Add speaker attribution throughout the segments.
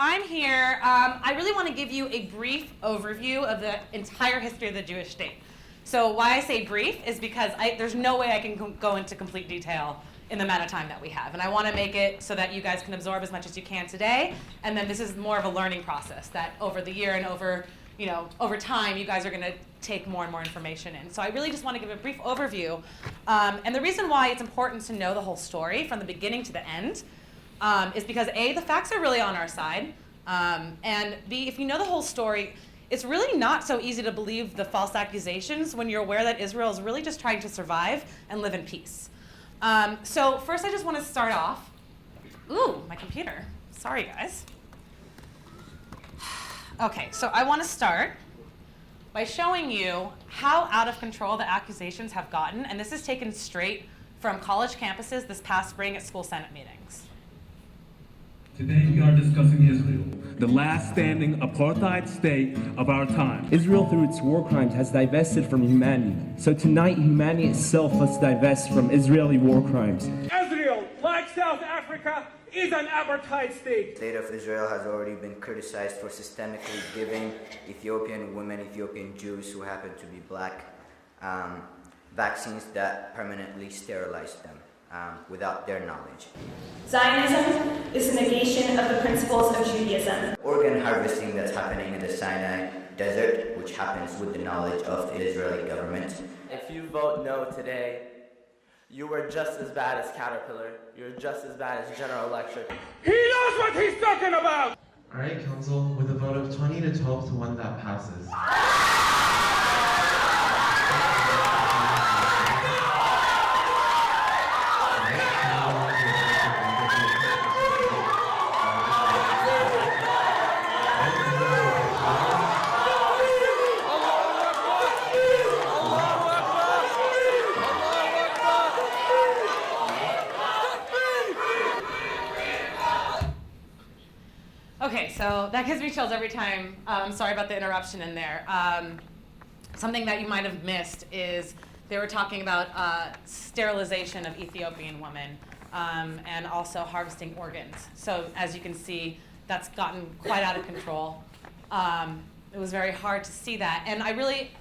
Speaker 1: I'm here. I really want to give you a brief overview of the entire history of the Jewish state. So why I say brief is because there's no way I can go into complete detail in the amount of time that we have. And I want to make it so that you guys can absorb as much as you can today. And then this is more of a learning process that over the year and over time, you guys are going to take more and more information in. So I really just want to give a brief overview. And the reason why it's important to know the whole story from the beginning to the end is because A, the facts are really on our side. And B, if you know the whole story, it's really not so easy to believe the false accusations when you're aware that Israel is really just trying to survive and live in peace. So first I just want to start off. Ooh, my computer. Sorry, guys. Okay, so I want to start by showing you how out of control the accusations have gotten, and this is taken straight from college campuses this past spring at school Senate meetings.
Speaker 2: Today we are discussing Israel, the last standing apartheid state of our time.
Speaker 3: Israel, through its war crimes, has divested from humanity. So tonight, humanity itself must divest from Israeli war crimes.
Speaker 4: Israel, like South Africa, is an apartheid state.
Speaker 5: The state of Israel has already been criticized for systemically giving Ethiopian women, Ethiopian Jews who happen to be black, vaccines that permanently sterilize them without their knowledge.
Speaker 6: Zionism is a negation of the principles of Judaism.
Speaker 5: Organ harvesting that's happening in the Sinai desert, which happens with the knowledge of the Israeli government.
Speaker 7: If you vote no today, you were just as bad as Caterpillar. You're just as bad as General Electric.
Speaker 4: He knows what he's talking about!
Speaker 8: All right, Council, with a vote of 20 to 12 to 1, that passes.
Speaker 1: Okay, so that gives me chills every time. I'm sorry about the interruption in there. Something that you might have missed is they were talking about sterilization of Ethiopian women and also harvesting organs. So as you can see, that's gotten quite out of control. It was very hard to see that. And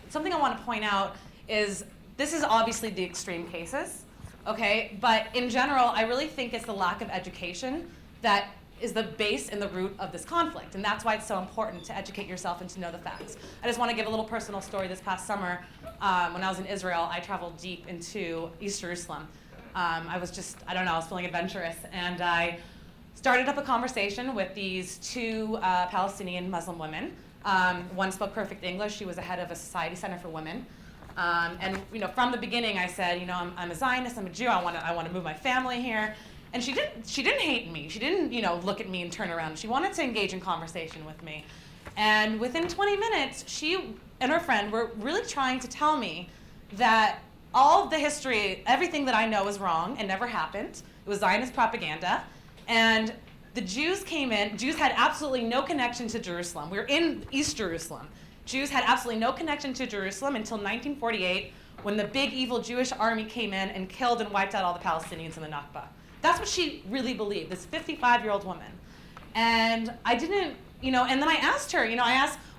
Speaker 1: something I want to point out is this is obviously the extreme cases, okay? But in general, I really think it's the lack of education that is the base and the root of this conflict. And that's why it's so important to educate yourself and to know the facts. I just want to give a little personal story. This past summer, when I was in Israel, I traveled deep into East Jerusalem. I was feeling adventurous. And I started up a conversation with these two Palestinian Muslim women. One spoke perfect English. She was the head of a society center for women. And from the beginning, I said, I'm a Zionist, I'm a Jew, I want to move my family here. And she didn't hate me. She didn't, look at me and turn around. She wanted to engage in conversation with me. And within 20 minutes, she and her friend were really trying to tell me that all of the history, everything that I know is wrong and never happened. It was Zionist propaganda. And the Jews came in. Jews had absolutely no connection to Jerusalem. We were in East Jerusalem. Jews had absolutely no connection to Jerusalem until 1948, when the big evil Jewish army came in and killed and wiped out all the Palestinians in the Nakba. That's what she really believed, this 55-year-old woman. And I didn't, and then I asked her,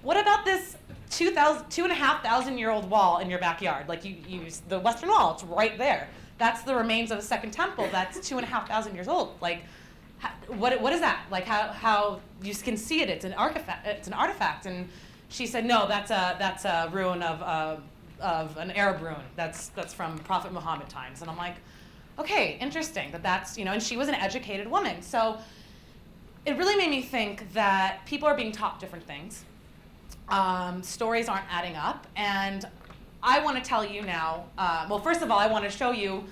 Speaker 1: what about this 2,500-year-old wall in your backyard? Like you use the Western Wall, it's right there. That's the remains of a second temple that's 2,500 years old. Like, what is that? Like how you can see it, it's an artifact. And she said, no, that's a ruin of an Arab ruin. That's from Prophet Muhammad times. And I'm like, okay, interesting that's, and she was an educated woman. So it really made me think that people are being taught different things. Stories aren't adding up. And I want to tell you now, first of all, I want to show you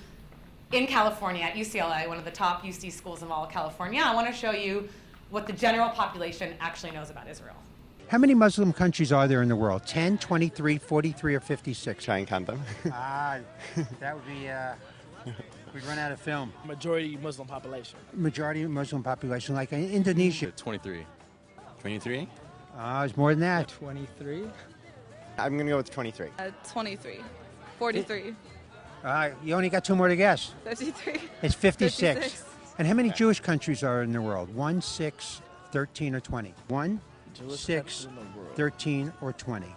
Speaker 1: in California at UCLA, one of the top UC schools in all of California, I want to show you what the general population actually knows about Israel.
Speaker 9: How many Muslim countries are there in the world? 10, 23, 43, or 56?
Speaker 10: Try and count them.
Speaker 9: That would be... We'd run out of film.
Speaker 11: Majority Muslim population.
Speaker 9: Majority Muslim population, like in Indonesia.
Speaker 10: 23. 23?
Speaker 9: It's more than that.
Speaker 11: 23.
Speaker 10: I'm going to go with 23.
Speaker 12: 23. 43.
Speaker 9: You only got two more to guess.
Speaker 12: 53.
Speaker 9: It's 56. And how many Jewish countries are in the world? 1, 6, 13 or 20. 1,
Speaker 11: Jewish
Speaker 9: 6,
Speaker 11: country in the world.
Speaker 9: 13, or 20.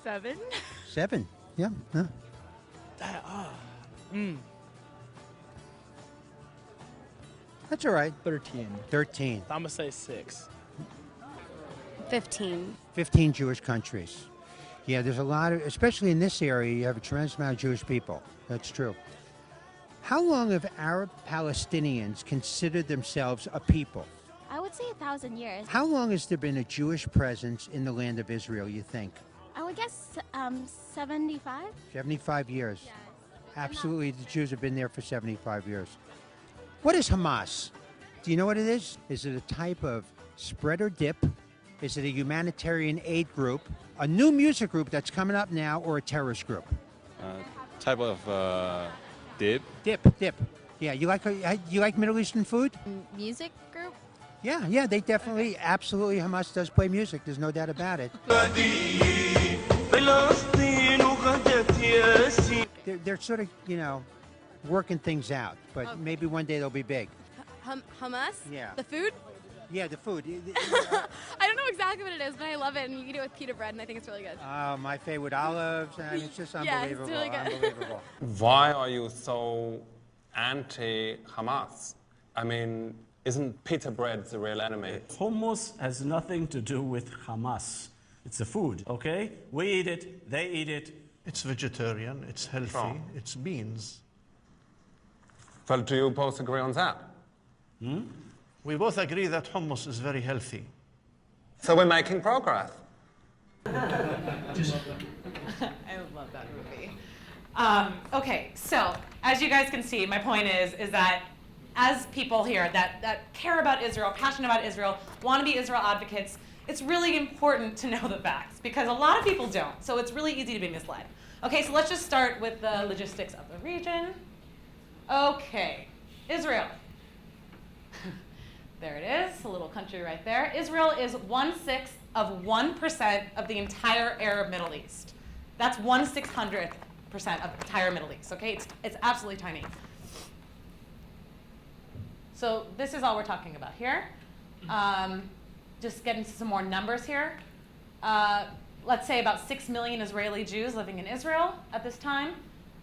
Speaker 12: 7.
Speaker 9: 7. Yeah. Huh. That's all right.
Speaker 11: 13.
Speaker 9: 13.
Speaker 11: I'm gonna say 6.
Speaker 12: 15.
Speaker 9: 15 Jewish countries. Yeah, there's a lot of, especially in this area, you have a tremendous amount of Jewish people. That's true. How long have Arab Palestinians considered themselves a people?
Speaker 13: I would say 1,000 years.
Speaker 9: How long has there been a Jewish presence in the land of Israel, you think?
Speaker 13: I would guess 75.
Speaker 9: 75 years. Absolutely, the Jews have been there for 75 years. What is Hamas? Do you know what it is? Is it a type of spread or dip? Is it a humanitarian aid group, a new music group that's coming up now, or a terrorist group?
Speaker 10: Type of dip.
Speaker 9: Dip. Yeah, you like Middle Eastern food?
Speaker 12: Music group?
Speaker 9: Yeah, they definitely, absolutely, Hamas does play music. There's no doubt about it. They're sort of, working things out, but maybe one day they'll be big.
Speaker 12: Hummus?
Speaker 9: Yeah.
Speaker 12: The food?
Speaker 9: Yeah, the food.
Speaker 12: I don't know exactly what it is, but I love it, and you eat it with pita bread, and I think it's really good.
Speaker 9: My favorite olives, and it's just
Speaker 12: Yeah, it's
Speaker 9: unbelievable.
Speaker 12: really good.
Speaker 9: Unbelievable.
Speaker 14: Why are you so anti-Hamas? I mean, isn't pita bread the real enemy?
Speaker 15: Hummus has nothing to do with Hamas. It's a food, okay? We eat it, they eat it.
Speaker 8: It's vegetarian, it's healthy,
Speaker 14: Oh.
Speaker 8: it's beans.
Speaker 14: Well, do you both agree on that?
Speaker 8: We both agree that hummus is very healthy.
Speaker 14: So we're making progress.
Speaker 1: I love that movie. Okay, so as you guys can see, my point is that as people here that care about Israel, passionate about Israel, want to be Israel advocates, it's really important to know the facts because a lot of people don't. So it's really easy to be misled. Okay, so let's just start with the logistics of the region. Okay, Israel. There it is, a little country right there. Israel is 1/6 of 1% of the entire Arab Middle East. That's 1/600% of the entire Middle East, okay? It's absolutely tiny. So this is all we're talking about here. Just getting some more numbers here. Let's say about 6 million Israeli Jews living in Israel at this time,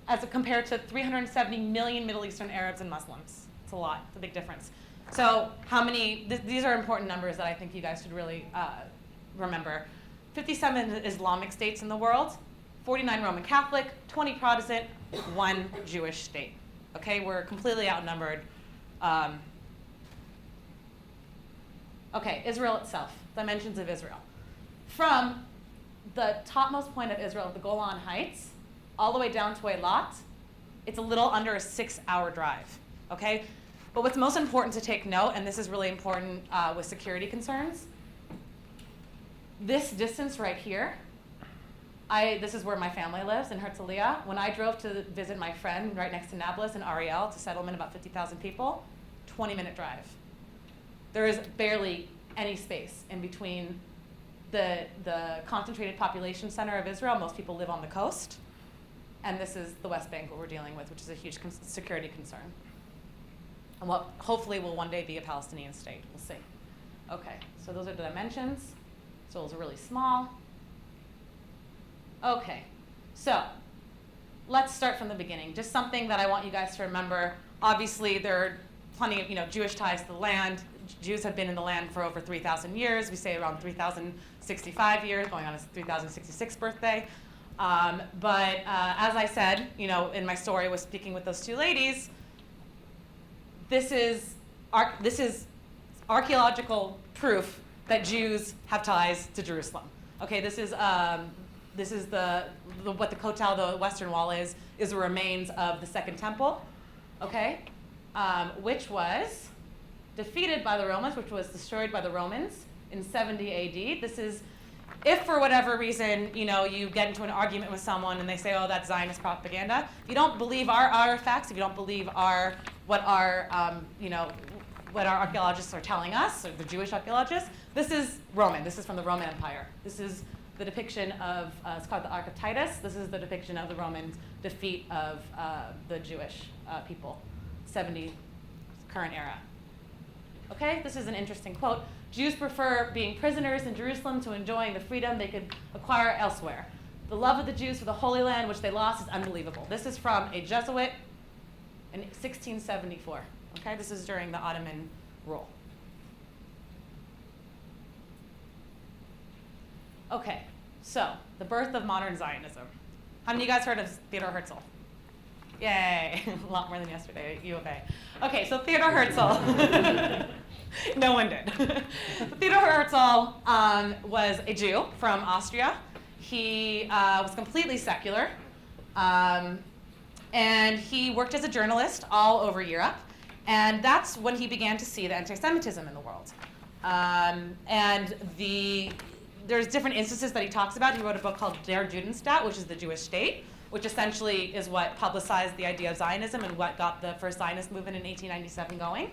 Speaker 1: as compared to 370 million Middle Eastern Arabs and Muslims. It's a lot, it's a big difference. So how many, these are important numbers that I think you guys should really remember. 57 Islamic states in the world, 49 Roman Catholic, 20 Protestant, 1 Jewish state. Okay, we're completely outnumbered. Okay, Israel itself, dimensions of Israel. From the topmost point of Israel, the Golan Heights, all the way down to Eilat, it's a little under a 6-hour drive, okay? But what's most important to take note, and this is really important with security concerns, this distance right here, this is where my family lives in Herzliya. When I drove to visit my friend right next to Nablus in Ariel, it's a settlement about 50,000 people, 20-minute drive. There is barely any space in between the concentrated population center of Israel. Most people live on the coast. And this is the West Bank, what we're dealing with, which is a huge security concern. And what hopefully will one day be a Palestinian state. We'll see. Okay, so those are the dimensions. So those are really small. Okay, so let's start from the beginning. Just something that I want you guys to remember. Obviously, there are plenty of Jewish ties to the land. Jews have been in the land for over 3,000 years. We say around 3,065 years, going on his 3,066th birthday. But as I said, in my story was speaking with those two ladies, this is archaeological proof that Jews have ties to Jerusalem. Okay, this is what the Kotel, the Western Wall is the remains of the Second Temple, okay, which was defeated by the Romans, which was destroyed by the Romans in 70 AD. This is, if for whatever reason, you get into an argument with someone and they say, oh, that's Zionist propaganda. If you don't believe our facts, if you don't believe what our archaeologists are telling us, or the Jewish archaeologists, this is Roman. This is from the Roman Empire. This is the depiction of, it's called the Ark of Titus. This is the depiction of the Roman defeat of the Jewish people, 70 current era. Okay, this is an interesting quote. Jews prefer being prisoners in Jerusalem to enjoying the freedom they could acquire elsewhere. The love of the Jews for the Holy Land, which they lost, is unbelievable. This is from a Jesuit in 1674. Okay, this is during the Ottoman rule. Okay, so the birth of modern Zionism. How many of you guys heard of Theodor Herzl? Yay, a lot more than yesterday at U of A. Okay, so Theodor Herzl. No one did. Theodor Herzl was a Jew from Austria. He was completely secular. And he worked as a journalist all over Europe. And that's when he began to see the anti-Semitism in the world. There's different instances that he talks about. He wrote a book called Der Judenstaat, which is the Jewish state, which essentially is what publicized the idea of Zionism and what got the first Zionist movement in 1897 going.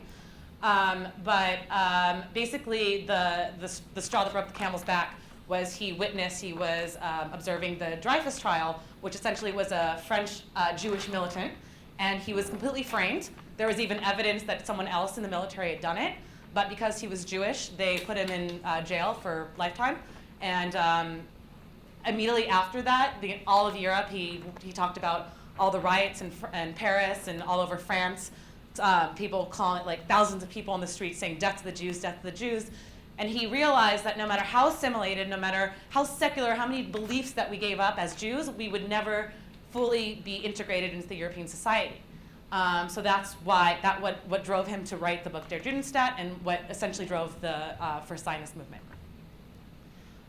Speaker 1: Basically, the straw that broke the camel's back was he was observing the Dreyfus trial, which essentially was a French Jewish militant, and he was completely framed. There was even evidence that someone else in the military had done it, but because he was Jewish, they put him in jail for lifetime. And immediately after that, all of Europe, he talked about all the riots in Paris and all over France. People calling it, like, thousands of people on the streets saying, "Death to the Jews, death to the Jews." And he realized that no matter how assimilated, no matter how secular, how many beliefs that we gave up as Jews, we would never fully be integrated into the European society. So that's what drove him to write the book Der Judenstaat, and what essentially drove the first Zionist movement.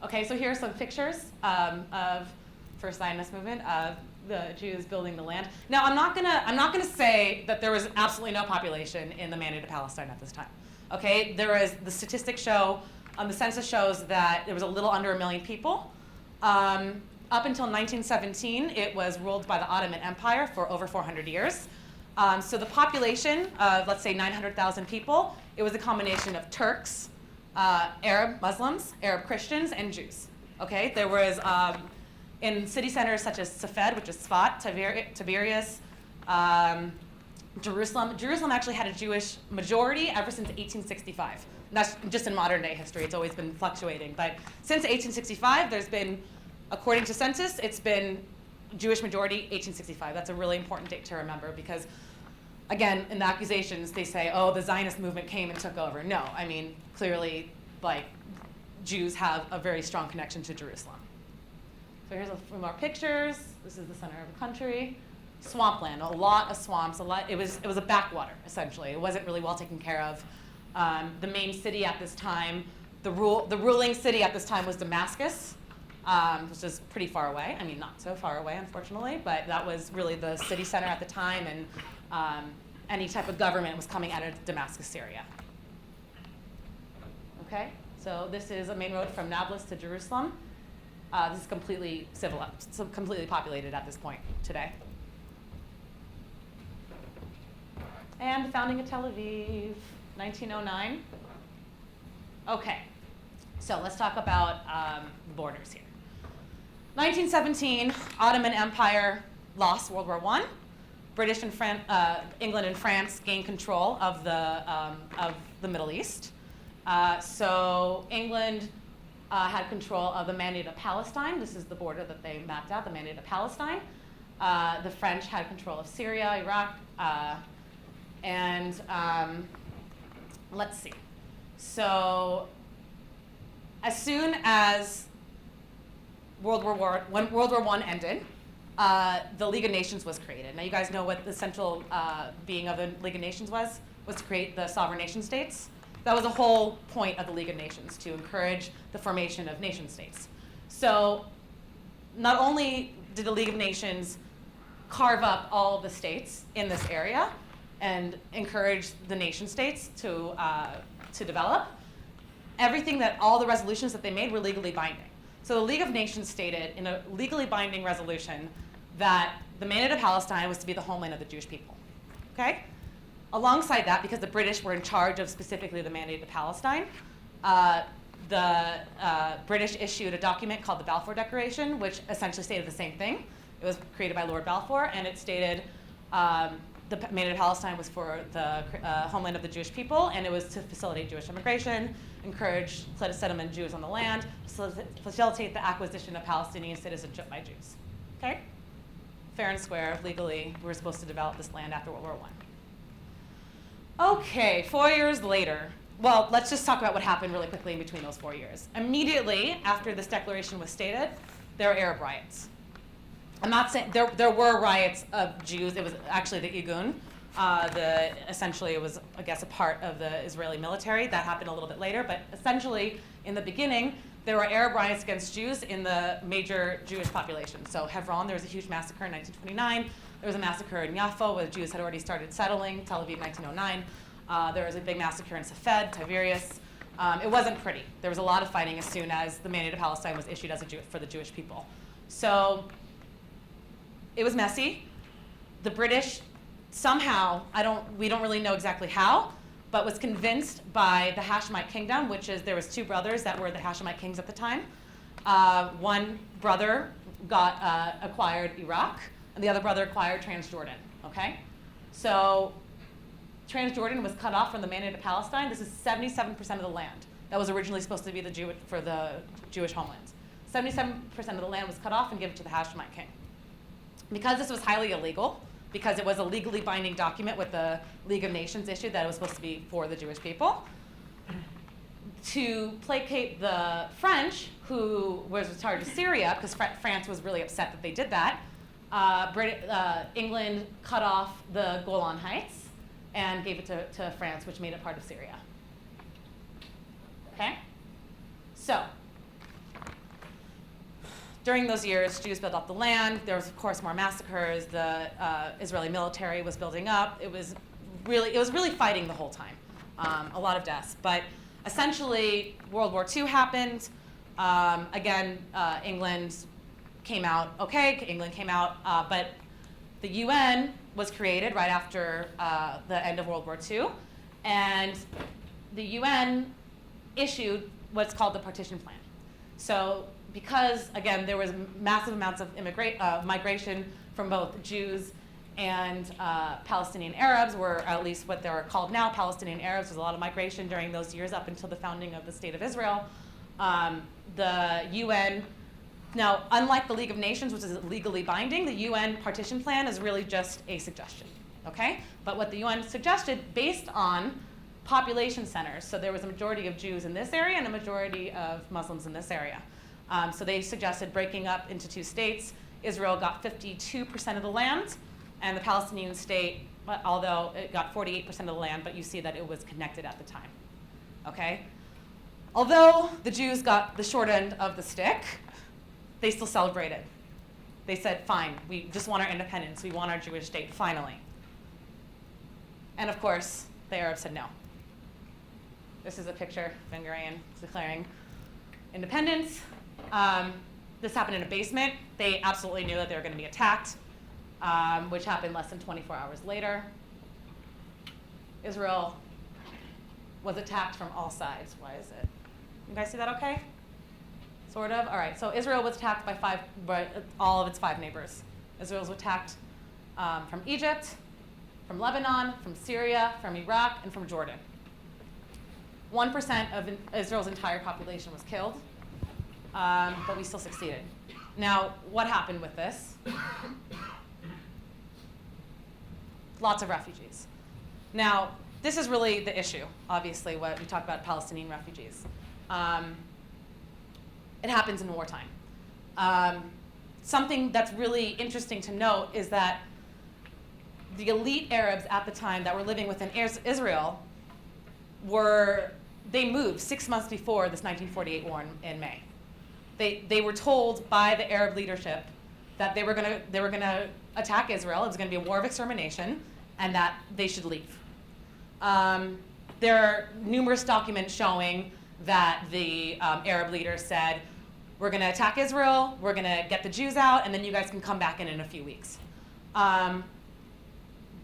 Speaker 1: Okay, so here are some pictures of first Zionist movement of the Jews building the land. Now, I'm not gonna say that there was absolutely no population in the Mandate of Palestine at this time. Okay, the statistics show, the census shows that there was a little under 1 million people. Up until 1917, it was ruled by the Ottoman Empire for over 400 years. So the population of, let's say, 900,000 people, it was a combination of Turks, Arab Muslims, Arab Christians, and Jews. Okay, there was in city centers such as Safed, which is Sfat, Tiberias, Jerusalem. Jerusalem actually had a Jewish majority ever since 1865. And that's just in modern day history. It's always been fluctuating. But since 1865, there's been, according to census, it's been Jewish majority 1865. That's a really important date to remember because, again, in the accusations, they say, oh, the Zionist movement came and took over. No, I mean, clearly, like, Jews have a very strong connection to Jerusalem. So here's a few more pictures. This is the center of the country. Swampland, a lot of swamps. It was a backwater, essentially. It wasn't really well taken care of. The main city at this time, the ruling city at this time was Damascus, which is pretty far away. I mean, not so far away, unfortunately, but that was really the city center at the time, and any type of government was coming out of Damascus, Syria. Okay, so this is a main road from Nablus to Jerusalem. This is completely civilized, so completely populated at this point today. And the founding of Tel Aviv, 1909. Okay, so let's talk about borders here. 1917, Ottoman Empire lost World War I. British and England and France gained control of the Middle East. So England had control of the Mandate of Palestine. This is the border that they mapped out, the Mandate of Palestine. The French had control of Syria, Iraq, and let's see. So as soon as when World War I ended, the League of Nations was created. Now you guys know what the central being of the League of Nations was to create the sovereign nation states. That was the whole point of the League of Nations, to encourage the formation of nation states. So not only did the League of Nations carve up all of the states in this area and encourage the nation states to develop, all the resolutions that they made were legally binding. So the League of Nations stated in a legally binding resolution that the Mandate of Palestine was to be the homeland of the Jewish people. Okay? Alongside that, because the British were in charge of specifically the Mandate of Palestine, the British issued a document called the Balfour Declaration, which essentially stated the same thing. It was created by Lord Balfour, and it stated the Main of Palestine was for the homeland of the Jewish people, and it was to facilitate Jewish immigration, encourage settlement of Jews on the land, facilitate the acquisition of Palestinian citizenship by Jews. Okay? Fair and square, legally, we were supposed to develop this land after World War I. Okay, 4 years later. Well, let's just talk about what happened really quickly in between those 4 years. Immediately after this declaration was stated, there were Arab riots. I'm not saying there were riots of Jews. It was actually the Irgun. Essentially, it was, I guess, a part of the Israeli military. That happened a little bit later. But essentially, in the beginning, there were Arab riots against Jews in the major Jewish population. So Hebron, there was a huge massacre in 1929. There was a massacre in Yaffo, where Jews had already started settling. Tel Aviv, 1909. There was a big massacre in Safed, Tiberias. It wasn't pretty. There was a lot of fighting as soon as the Mandate of Palestine was issued as for the Jewish people. So it was messy. The British somehow, we don't really know exactly how, but was convinced by the Hashemite kingdom, which is, there was two brothers that were the Hashemite kings at the time. One brother acquired Iraq, and the other brother acquired Transjordan, okay? So Transjordan was cut off from the Mandate of Palestine. This is 77% of the land that was originally supposed to be for the Jewish homelands. 77% of the land was cut off and given to the Hashemite king. Because this was highly illegal, because it was a legally binding document with the League of Nations issued that it was supposed to be for the Jewish people, to placate the French, who was in charge of Syria, because France was really upset that they did that, England cut off the Golan Heights and gave it to France, which made it part of Syria. Okay? So, during those years, Jews built up the land. There was, of course, more massacres. The Israeli military was building up. It was really fighting the whole time. A lot of deaths. But essentially, World War II happened. Again, England came out okay. England came out, but the UN was created right after the end of World War II, and the UN issued what's called the Partition Plan. So, because, again, there was massive amounts of migration from both Jews and Palestinian Arabs, or at least what they're called now, Palestinian Arabs. There's a lot of migration during those years up until the founding of the State of Israel. The UN, now, unlike the League of Nations, which is legally binding, the UN Partition Plan is really just a suggestion, okay? But what the UN suggested, based on population centers, so there was a majority of Jews in this area and a majority of Muslims in this area. So they suggested breaking up into two states. Israel got 52% of the land, and the Palestinian state, although it got 48% of the land, but you see that it was connected at the time, okay? Although the Jews got the short end of the stick, they still celebrated. They said, fine, we just want our independence. We want our Jewish state, finally. And of course, the Arabs said no. This is a picture of Ben Gurion declaring independence. This happened in a basement. They absolutely knew that they were going to be attacked, which happened less than 24 hours later. Israel was attacked from all sides. Why is it? You guys see that okay? Sort of? All right, so Israel was attacked by all of its 5 neighbors. Israel was attacked from Egypt, from Lebanon, from Syria, from Iraq, and from Jordan. 1% of Israel's entire population was killed, but we still succeeded. Now, what happened with this? Lots of refugees. Now, this is really the issue, obviously, what we talk about Palestinian refugees. It happens in wartime. Something that's really interesting to note is that the elite Arabs at the time that were living within Israel they moved 6 months before this 1948 war in May. They were told by the Arab leadership that they were gonna attack Israel. It was gonna be a war of extermination, and that they should leave. There are numerous documents showing that the Arab leaders said, we're going to attack Israel, we're going to get the Jews out, and then you guys can come back in a few weeks.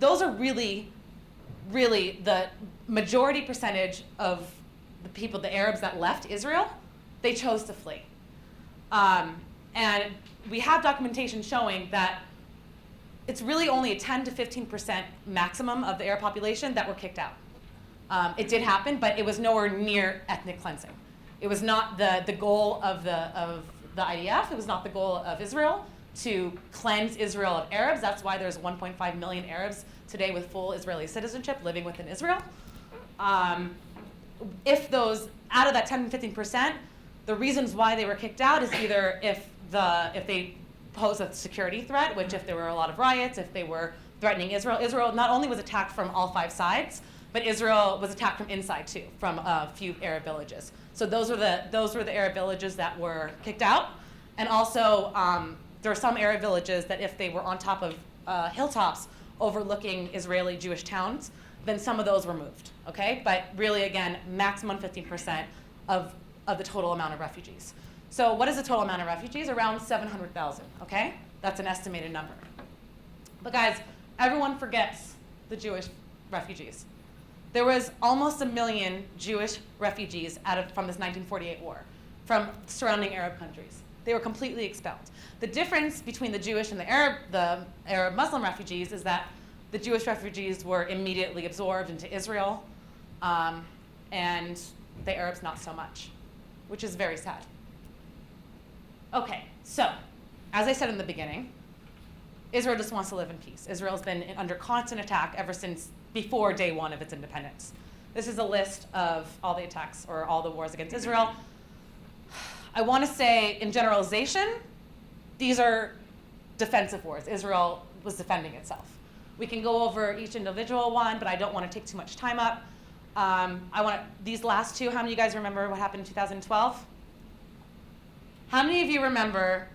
Speaker 1: Those are really the majority percentage of the people, the Arabs that left Israel, they chose to flee. And we have documentation showing that it's really only a 10 to 15% maximum of the Arab population that were kicked out. It did happen, but it was nowhere near ethnic cleansing. It was not the goal of the IDF. It was not the goal of Israel to cleanse Israel of Arabs. That's why there's 1.5 million Arabs today with full Israeli citizenship living within Israel. If those, out of that 10 to 15%, the reasons why they were kicked out is either if they pose a security threat, which if there were a lot of riots, if they were threatening Israel. Israel not only was attacked from all 5 sides, but Israel was attacked from inside too, from a few Arab villages. So those were the Arab villages that were kicked out. And also, there were some Arab villages that if they were on top of hilltops overlooking Israeli Jewish towns, then some of those were moved, okay? But really, again, maximum 15% of the total amount of refugees. So what is the total amount of refugees? Around 700,000, okay? That's an estimated number. But guys, everyone forgets the Jewish refugees. There was almost 1 million Jewish refugees from this 1948 war, from surrounding Arab countries. They were completely expelled. The difference between the Jewish and the Arab Muslim refugees is that the Jewish refugees were immediately absorbed into Israel, and the Arabs not so much, which is very sad. Okay, so as I said in the beginning, Israel just wants to live in peace. Israel's been under constant attack ever since before day one of its independence. This is a list of all the attacks or all the wars against Israel. I want to say, in generalization, these are defensive wars. Israel was defending itself. We can go over each individual one, but I don't want to take too much time up. These last two, how many of you guys remember what happened in 2012? How many of you remember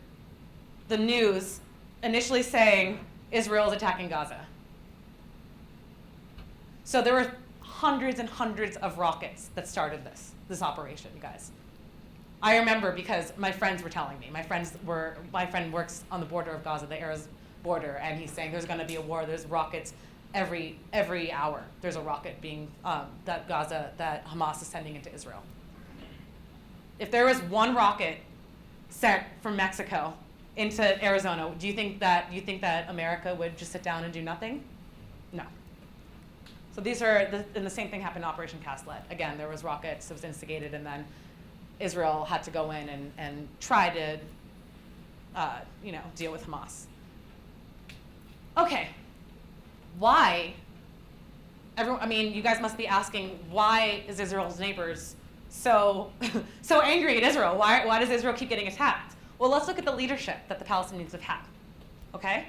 Speaker 1: the news initially saying Israel is attacking Gaza? So there were hundreds and hundreds of rockets that started this operation, guys. I remember because my friends were telling me. My friend works on the border of Gaza, the Arab border, and he's saying there's going to be a war. There's rockets every hour. There's a rocket being that Hamas is sending into Israel. If there was one rocket sent from Mexico into Arizona, do you think that America would just sit down and do nothing? No. So these are, and the same thing happened in Operation Cast Lead. Again, there was rockets, it was instigated, and then Israel had to go in and try to, deal with Hamas. Okay, why? You guys must be asking, why is Israel's neighbors so angry at Israel? Why does Israel keep getting attacked? Well, let's look at the leadership that the Palestinians have had. Okay.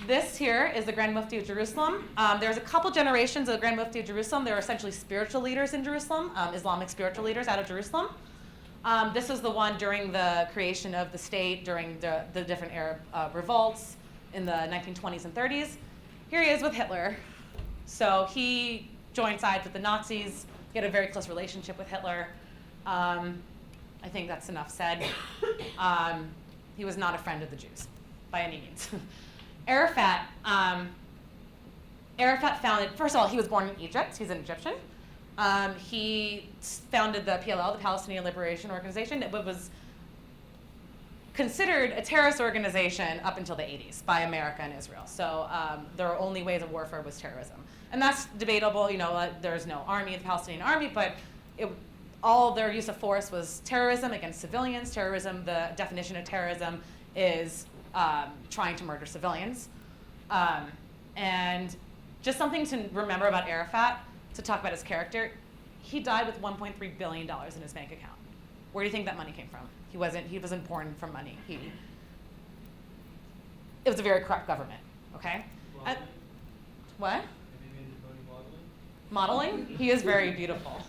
Speaker 1: This here is the Grand Mufti of Jerusalem. There's a couple generations of the Grand Mufti of Jerusalem. They were essentially spiritual leaders in Jerusalem, Islamic spiritual leaders out of Jerusalem. This was the one during the creation of the state, during the different Arab revolts in the 1920s and 30s. Here he is with Hitler. So he joined sides with the Nazis. He had a very close relationship with Hitler. I think that's enough said. He was not a friend of the Jews by any means. Arafat founded, first of all, he was born in Egypt. He's an Egyptian. He founded the PLO, the Palestinian Liberation Organization. It was considered a terrorist organization up until the 80s by America and Israel. So their only ways of warfare was terrorism. And that's debatable. There's no army, the Palestinian army, but all their use of force was terrorism against civilians. Terrorism, the definition of terrorism is trying to murder civilians. And just something to remember about Arafat, to talk about his character, he died with $1.3 billion in his bank account. Where do you think that money came from? He wasn't born from money. It was a very corrupt government, okay? What? Modeling? He is very beautiful.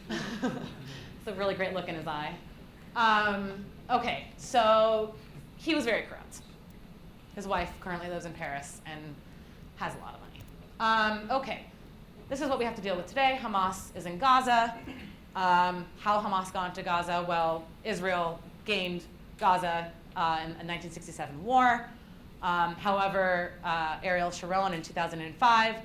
Speaker 1: It's a really great look in his eye. Okay, so he was very corrupt. His wife currently lives in Paris and has a lot of money. Okay, this is what we have to deal with today. Hamas is in Gaza. How Hamas got into Gaza? Well, Israel gained Gaza in a 1967 war. However, Ariel Sharon in 2005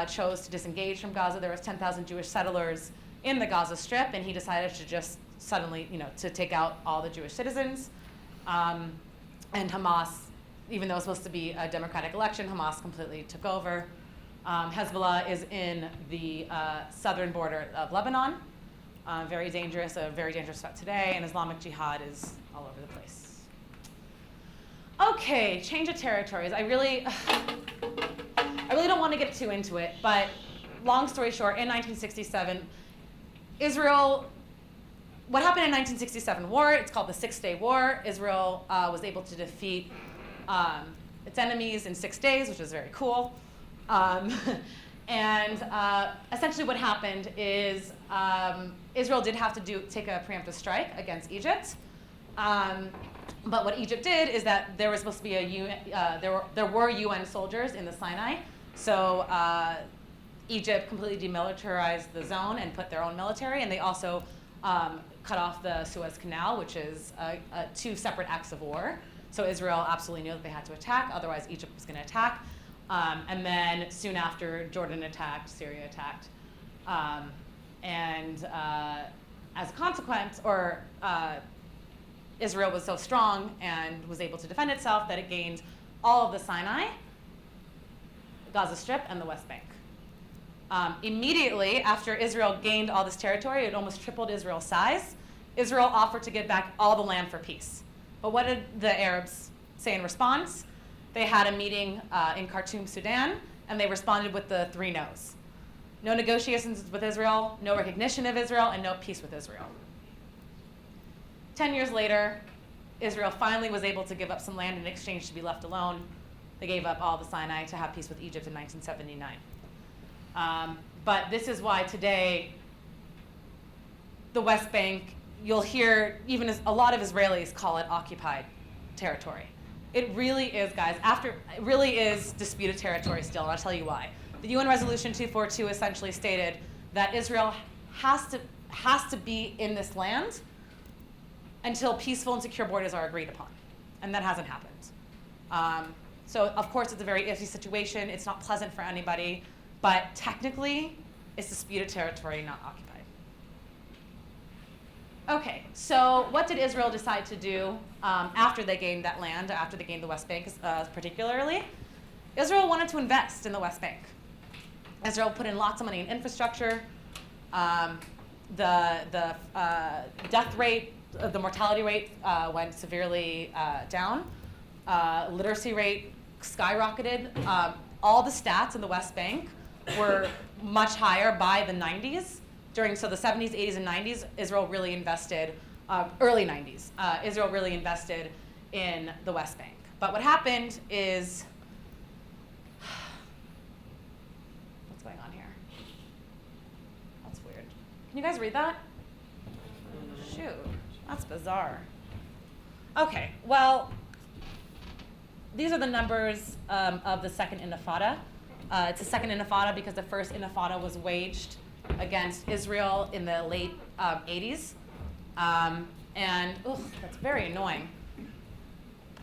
Speaker 1: chose to disengage from Gaza. There was 10,000 Jewish settlers in the Gaza Strip, and he decided to just suddenly, to take out all the Jewish citizens. And Hamas even though it was supposed to be a democratic election, Hamas completely took over. Hezbollah is in the southern border of Lebanon. Very dangerous, a very dangerous threat today, and Islamic Jihad is all over the place. Okay, change of territories. I really don't want to get too into it, but long story short, in 1967, Israel, what happened in 1967 war, it's called the Six-Day War. Israel was able to defeat its enemies in 6 days, which was very cool. Essentially what happened is Israel did have to take a preemptive strike against Egypt. But what Egypt did is that there was supposed to be there were UN soldiers in the Sinai. So Egypt completely demilitarized the zone and put their own military, and they also cut off the Suez Canal, which is two separate acts of war. So Israel absolutely knew that they had to attack, otherwise Egypt was going to attack. And then soon after, Jordan attacked, Syria attacked. As a consequence, Israel was so strong and was able to defend itself that it gained all of the Sinai, Gaza Strip, and the West Bank. Immediately after Israel gained all this territory, it almost tripled Israel's size. Israel offered to give back all the land for peace. But what did the Arabs say in response? They had a meeting in Khartoum, Sudan, and they responded with the 3 no's. No negotiations with Israel, no recognition of Israel, and no peace with Israel. 10 years later, Israel finally was able to give up some land in exchange to be left alone. They gave up all the Sinai to have peace with Egypt in 1979. But this is why today, the West Bank, you'll hear even a lot of Israelis call it occupied territory. It really is, guys, it really is disputed territory still, and I'll tell you why. The UN Resolution 242 essentially stated that Israel has to be in this land until peaceful and secure borders are agreed upon, and that hasn't happened. So of course it's a very iffy situation. It's not pleasant for anybody, but technically it's disputed territory, not occupied. Okay, so what did Israel decide to do after they gained that land, after they gained the West Bank particularly? Israel wanted to invest in the West Bank. Israel put in lots of money in infrastructure. The death rate, the mortality rate went severely down. Literacy rate skyrocketed. All the stats in the West Bank were much higher by the 90s. So the 70s, 80s, and 90s, Israel really invested, early 90s, Israel really invested in the West Bank. But what happened is, what's going on here? That's weird. Can you guys read that? Shoot, that's bizarre. Okay, well, these are the numbers of the second Intifada. It's a second Intifada because the first Intifada was waged against Israel in the late 80s. That's very annoying.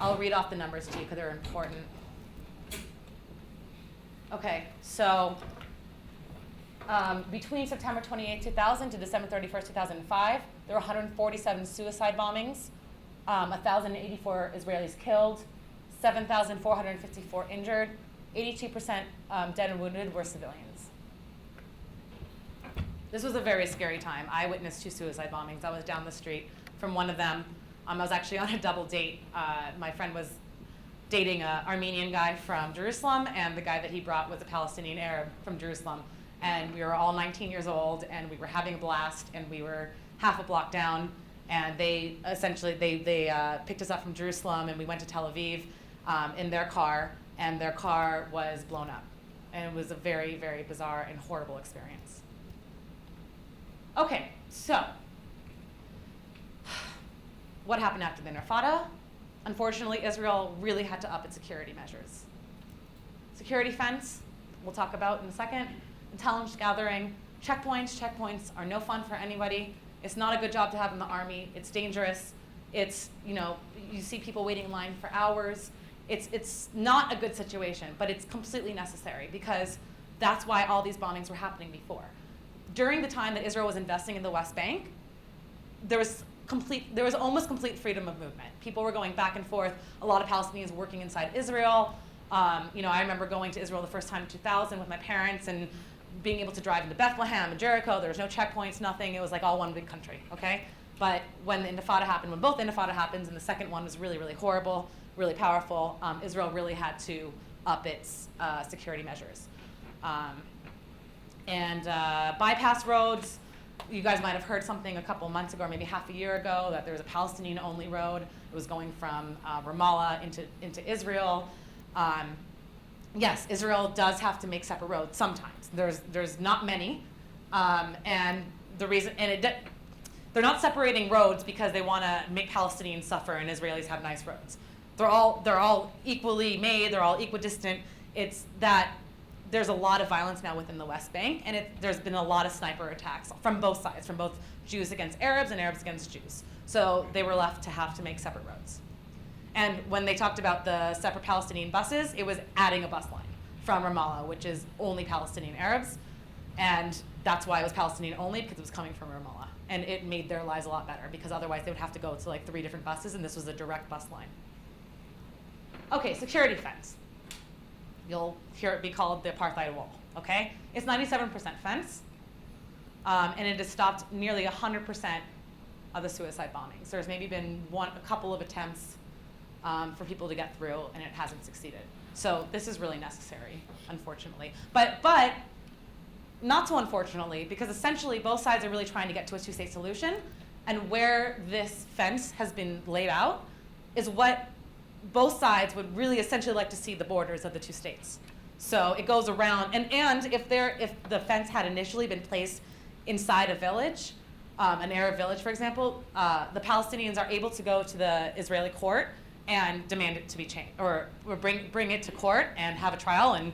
Speaker 1: I'll read off the numbers to you because they're important. Okay, so between September 28, 2000 to December 31st, 2005, there were 147 suicide bombings, 1,084 Israelis killed, 7,454 injured, 82% dead and wounded were civilians. This was a very scary time. I witnessed 2 suicide bombings. I was down the street from one of them. I was actually on a double date. My friend was dating an Armenian guy from Jerusalem, and the guy that he brought was a Palestinian Arab from Jerusalem. And we were all 19 years old, and we were having a blast, and we were half a block down, and they essentially, they picked us up from Jerusalem, and we went to Tel Aviv in their car, and their car was blown up. And it was a very, very bizarre and horrible experience. Okay, so what happened after the Intifada? Unfortunately, Israel really had to up its security measures. Security fence, we'll talk about in a second. Intelligence gathering, checkpoints. Checkpoints are no fun for anybody. It's not a good job to have in the army. It's dangerous. It's, you see people waiting in line for hours. It's not a good situation, but it's completely necessary because that's why all these bombings were happening before. During the time that Israel was investing in the West Bank, there was there was almost complete freedom of movement. People were going back and forth. A lot of Palestinians working inside Israel. I remember going to Israel the first time in 2000 with my parents and being able to drive into Bethlehem and Jericho. There was no checkpoints, nothing. It was like all one big country, okay? But when the Intifada happened, when both Intifada happens, and the second one was really, really horrible, really powerful, Israel really had to up its security measures. Bypass roads. You guys might have heard something a couple months ago, or maybe half a year ago, that there was a Palestinian-only road. It was going from Ramallah into Israel. Yes, Israel does have to make separate roads sometimes. There's not many, and the reason they're not separating roads because they want to make Palestinians suffer and Israelis have nice roads. They're all equally made. They're all equidistant. It's that there's a lot of violence now within the West Bank, and there's been a lot of sniper attacks from both sides, from both Jews against Arabs and Arabs against Jews. So they were left to have to make separate roads. And when they talked about the separate Palestinian buses, it was adding a bus line from Ramallah, which is only Palestinian Arabs. And that's why it was Palestinian only, because it was coming from Ramallah. And it made their lives a lot better, because otherwise they would have to go to like 3 different buses, and this was a direct bus line. Okay, security fence. You'll hear it be called the apartheid wall, okay? It's 97% fence, and it has stopped nearly 100% of the suicide bombings. There's maybe been a couple of attempts for people to get through, and it hasn't succeeded. So this is really necessary, unfortunately. But not so unfortunately, because essentially both sides are really trying to get to a two-state solution, and where this fence has been laid out is what both sides would really essentially like to see the borders of the two states. So it goes around, and if the fence had initially been placed inside a village, an Arab village, for example, the Palestinians are able to go to the Israeli court and demand it to be changed, or bring it to court and have a trial, and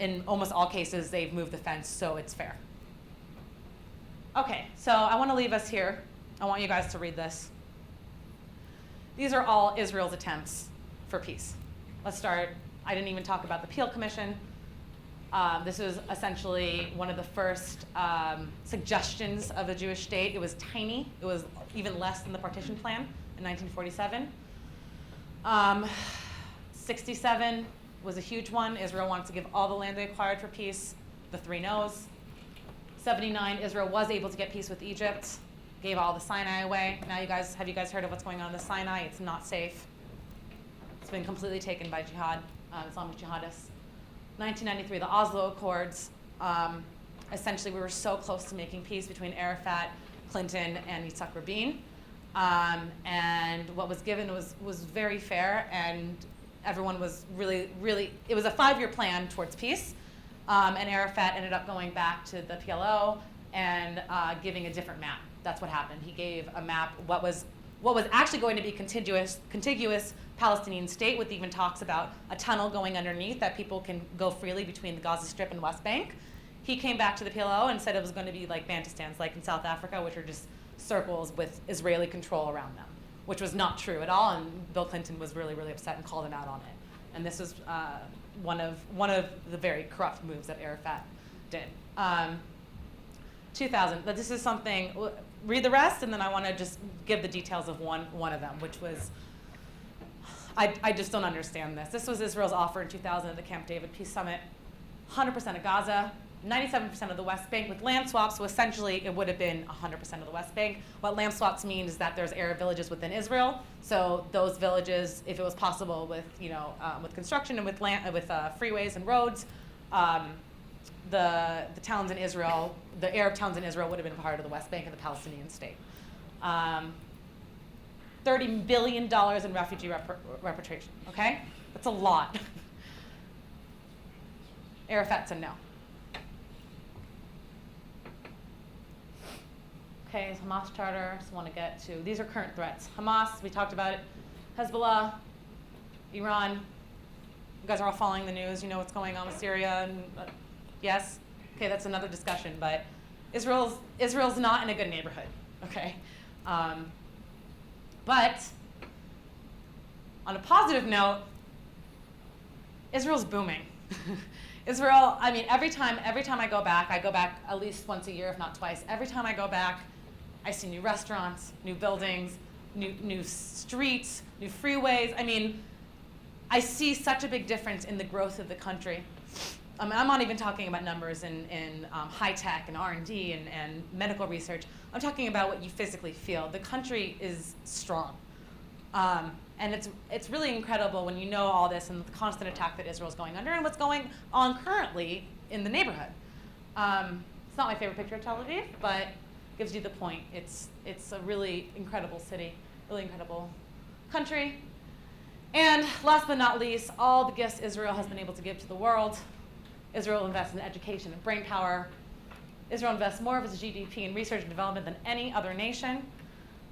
Speaker 1: in almost all cases, they've moved the fence so it's fair. Okay, so I want to leave us here. I want you guys to read this. These are all Israel's attempts for peace. Let's start. I didn't even talk about the Peel Commission. This was essentially one of the first suggestions of a Jewish state. It was tiny. It was even less than the partition plan in 1947. 67 was a huge one. Israel wanted to give all the land they acquired for peace. The 3 no's. 79, Israel was able to get peace with Egypt. Gave all the Sinai away. Now have you guys heard of what's going on in the Sinai? It's not safe. It's been completely taken by jihad, Islamic jihadists. 1993, the Oslo Accords. Essentially, we were so close to making peace between Arafat, Clinton, and Yitzhak Rabin. And what was given was very fair, and everyone was really, it was a 5-year plan towards peace. And Arafat ended up going back to the PLO and giving a different map. That's what happened. He gave a map, what was actually going to be contiguous Palestinian state, with even talks about a tunnel going underneath that people can go freely between the Gaza Strip and West Bank. He came back to the PLO and said it was going to be like Bantustans, like in South Africa, which are just circles with Israeli control around them, which was not true at all, and Bill Clinton was really, really upset and called him out on it. And this was one of the very corrupt moves that Arafat did. 2000, but this is something, read the rest, and then I want to just give the details of one of them, which was, I just don't understand this. This was Israel's offer in 2000 at the Camp David Peace Summit. 100% of Gaza, 97% of the West Bank with land swaps, so essentially it would have been 100% of the West Bank. What land swaps mean is that there's Arab villages within Israel, so those villages, if it was possible with, with construction and with freeways and roads, the towns in Israel, the Arab towns in Israel would have been part of the West Bank and the Palestinian state. $30 billion in refugee repatriation, okay? That's a lot. Arafat said no. Okay, Hamas charter, just want to get to, these are current threats. Hamas, we talked about it. Hezbollah, Iran. You guys are all following the news, you know what's going on with Syria, and yes? Okay, that's another discussion, but Israel's not in a good neighborhood, okay? But on a positive note, Israel's booming. Israel, I mean, every time I go back at least once a year, if not twice. Every time I go back, I see new restaurants, new buildings, new streets, new freeways. I mean, I see such a big difference in the growth of the country. I'm not even talking about numbers in high tech and R&D and medical research. I'm talking about what you physically feel. The country is strong. And it's really incredible when you know all this and the constant attack that Israel's going under and what's going on currently in the neighborhood. It's not my favorite picture of Tel Aviv, but gives you the point. It's a really incredible city, really incredible country. And last but not least, all the gifts Israel has been able to give to the world. Israel invests in education and brain power. Israel invests more of its GDP in research and development than any other nation.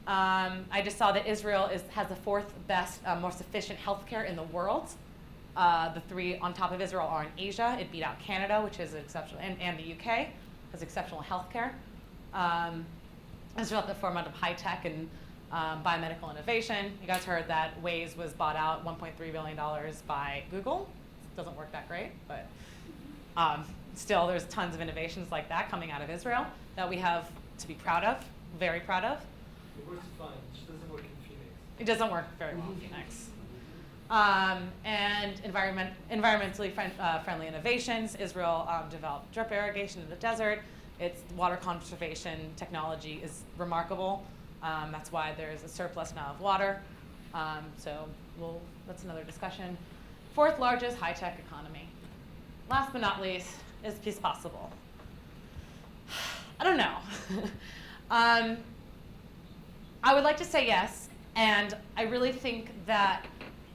Speaker 1: I just saw that Israel has the fourth best, most efficient healthcare in the world. The three on top of Israel are in Asia. It beat out Canada, which is exceptional, and the UK has exceptional healthcare. Israel at the forefront of high tech and biomedical innovation. You guys heard that Waze was bought out $1.3 billion by Google. Doesn't work that great, but still there's tons of innovations like that coming out of Israel that we have to be proud of, very proud of.
Speaker 16: It works fine, it just doesn't work in Phoenix.
Speaker 1: It doesn't work very well in Phoenix. And environmentally friendly innovations. Israel developed drip irrigation in the desert. Its water conservation technology is remarkable. That's why there's a surplus now of water. That's another discussion. Fourth largest high-tech economy. Last but not least, is peace possible? I don't know. I would like to say yes, and I really think that,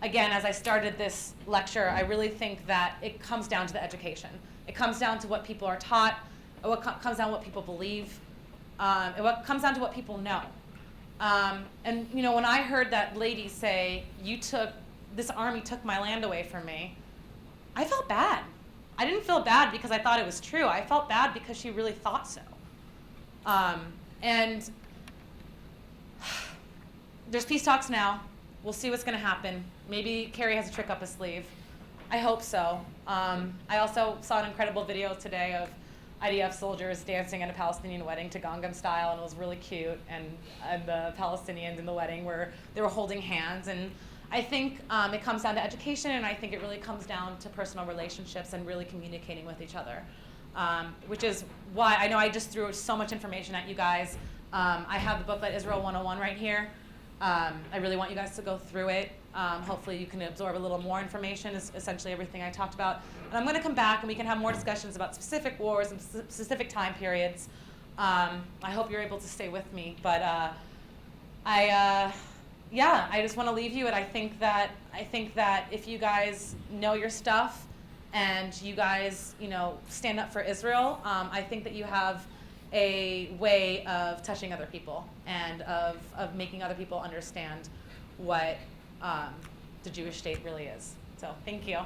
Speaker 1: again, as I started this lecture, I really think that it comes down to the education. It comes down to what people are taught, what comes down to what people believe, and what comes down to what people know. And you know, when I heard that lady say, this army took my land away from me, I felt bad. I didn't feel bad because I thought it was true. I felt bad because she really thought so. And there's peace talks now. We'll see what's going to happen. Maybe Kerry has a trick up his sleeve. I hope so. I also saw an incredible video today of IDF soldiers dancing at a Palestinian wedding to Gangnam Style, and it was really cute. And the Palestinians in the wedding they were holding hands. And I think it comes down to education, and I think it really comes down to personal relationships and really communicating with each other, which is why I know I just threw so much information at you guys. I have the booklet Israel 101 right here. I really want you guys to go through it. Hopefully you can absorb a little more information, is essentially everything I talked about. And I'm going to come back and we can have more discussions about specific wars and specific time periods. I hope you're able to stay with me. But I just want to leave you, and I think that if you guys know your stuff and you guys, stand up for Israel, I think that you have a way of touching other people and of making other people understand what the Jewish state really is. So thank you.